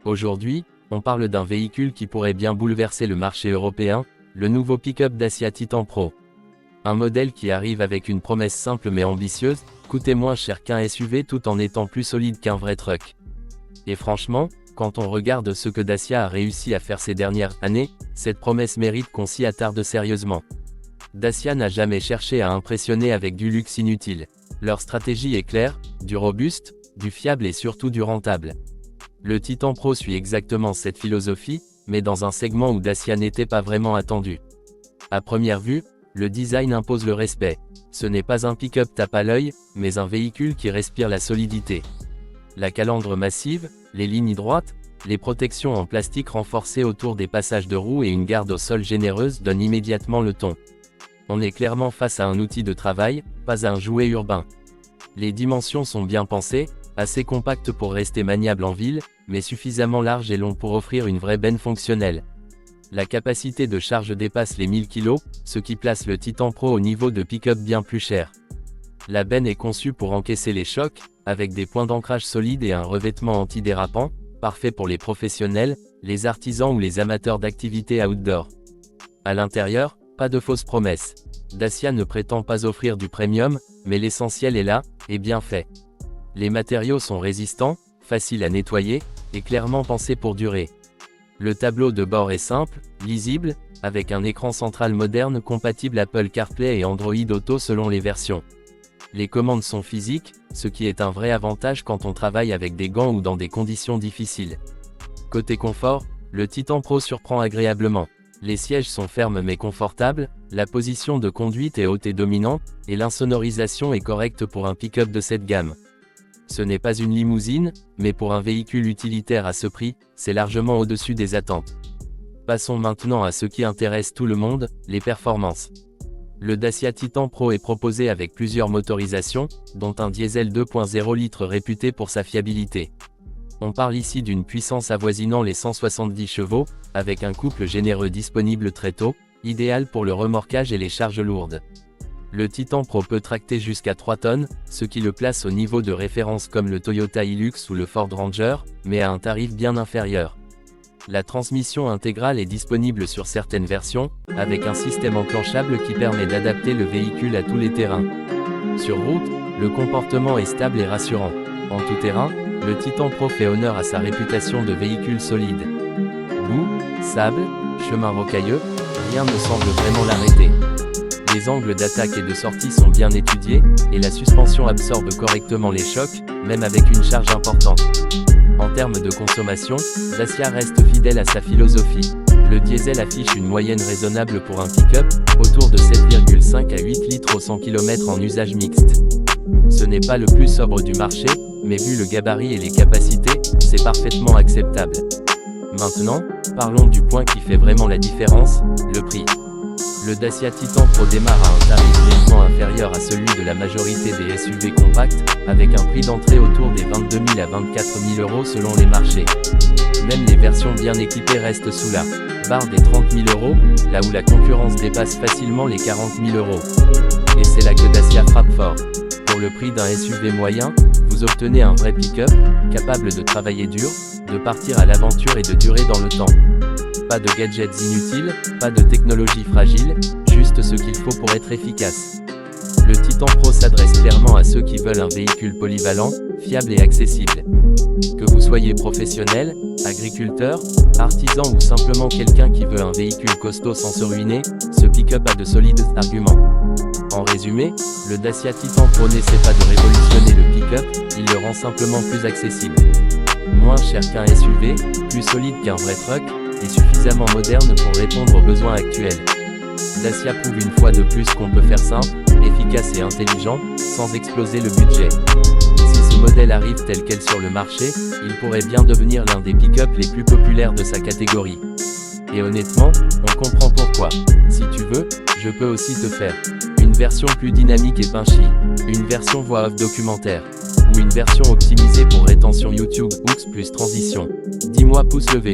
Aujourd'hui, on parle d'un véhicule qui pourrait bien bouleverser le marché européen, le nouveau pick-up Dacia Titan Pro. Un modèle qui arrive avec une promesse simple mais ambitieuse, coûter moins cher qu'un SUV tout en étant plus solide qu'un vrai truck. Et franchement, quand on regarde ce que Dacia a réussi à faire ces dernières années, cette promesse mérite qu'on s'y attarde sérieusement. Dacia n'a jamais cherché à impressionner avec du luxe inutile. Leur stratégie est claire, du robuste, du fiable et surtout du rentable. Le Titan Pro suit exactement cette philosophie, mais dans un segment où Dacia n'était pas vraiment attendu. À première vue, le design impose le respect. Ce n'est pas un pick-up tape à l'œil, mais un véhicule qui respire la solidité. La calandre massive, les lignes droites, les protections en plastique renforcées autour des passages de roues et une garde au sol généreuse donnent immédiatement le ton. On est clairement face à un outil de travail, pas à un jouet urbain. Les dimensions sont bien pensées, assez compactes pour rester maniables en ville, mais suffisamment larges et longs pour offrir une vraie benne fonctionnelle. La capacité de charge dépasse les 1000 kg, ce qui place le Titan Pro au niveau de pick-up bien plus cher. La benne est conçue pour encaisser les chocs, avec des points d'ancrage solides et un revêtement antidérapant, parfait pour les professionnels, les artisans ou les amateurs d'activités outdoor. À l'intérieur, pas de fausses promesses. Dacia ne prétend pas offrir du premium, mais l'essentiel est là, et bien fait. Les matériaux sont résistants, faciles à nettoyer, et clairement pensés pour durer. Le tableau de bord est simple, lisible, avec un écran central moderne compatible Apple CarPlay et Android Auto selon les versions. Les commandes sont physiques, ce qui est un vrai avantage quand on travaille avec des gants ou dans des conditions difficiles. Côté confort, le Titan Pro surprend agréablement. Les sièges sont fermes mais confortables, la position de conduite est haute et dominante, et l'insonorisation est correcte pour un pick-up de cette gamme. Ce n'est pas une limousine, mais pour un véhicule utilitaire à ce prix, c'est largement au-dessus des attentes. Passons maintenant à ce qui intéresse tout le monde, les performances. Le Dacia Titan Pro est proposé avec plusieurs motorisations, dont un diesel 2.0 litres réputé pour sa fiabilité. On parle ici d'une puissance avoisinant les 170 chevaux, avec un couple généreux disponible très tôt, idéal pour le remorquage et les charges lourdes. Le Titan Pro peut tracter jusqu'à 3 tonnes, ce qui le place au niveau de références comme le Toyota Hilux ou le Ford Ranger, mais à un tarif bien inférieur. La transmission intégrale est disponible sur certaines versions, avec un système enclenchable qui permet d'adapter le véhicule à tous les terrains. Sur route, le comportement est stable et rassurant. En tout terrain, le Titan Pro fait honneur à sa réputation de véhicule solide. Boue, sable, chemin rocailleux, rien ne semble vraiment l'arrêter. Les angles d'attaque et de sortie sont bien étudiés, et la suspension absorbe correctement les chocs, même avec une charge importante. En termes de consommation, Dacia reste fidèle à sa philosophie. Le diesel affiche une moyenne raisonnable pour un pick-up, autour de 7,5 à 8 litres au 100 km en usage mixte. Ce n'est pas le plus sobre du marché, mais vu le gabarit et les capacités, c'est parfaitement acceptable. Maintenant, parlons du point qui fait vraiment la différence, le prix. Le Dacia Titan Pro démarre à un tarif légèrement inférieur à celui de la majorité des SUV compacts, avec un prix d'entrée autour des 22 000 à 24 000 euros selon les marchés. Même les versions bien équipées restent sous la barre des 30 000 euros, là où la concurrence dépasse facilement les 40 000 euros. Et c'est là que Dacia frappe fort. Pour le prix d'un SUV moyen, vous obtenez un vrai pick-up, capable de travailler dur, de partir à l'aventure et de durer dans le temps. Pas de gadgets inutiles, pas de technologie fragile, juste ce qu'il faut pour être efficace. Le Titan Pro s'adresse clairement à ceux qui veulent un véhicule polyvalent, fiable et accessible. Que vous soyez professionnel, agriculteur, artisan ou simplement quelqu'un qui veut un véhicule costaud sans se ruiner, ce pick-up a de solides arguments. En résumé, le Dacia Titan Pro n'essaie pas de révolutionner le pick-up, il le rend simplement plus accessible. Moins cher qu'un SUV, plus solide qu'un vrai truck, et suffisamment moderne pour répondre aux besoins actuels. Dacia prouve une fois de plus qu'on peut faire simple, efficace et intelligent, sans exploser le budget. Si ce modèle arrive tel quel sur le marché, il pourrait bien devenir l'un des pick-up les plus populaires de sa catégorie. Et honnêtement, on comprend pourquoi. Si tu veux, je peux aussi te faire une version plus dynamique et punchy, une version voix off documentaire, ou une version optimisée pour rétention YouTube, Hooks plus transition. Dis-moi pouce levé.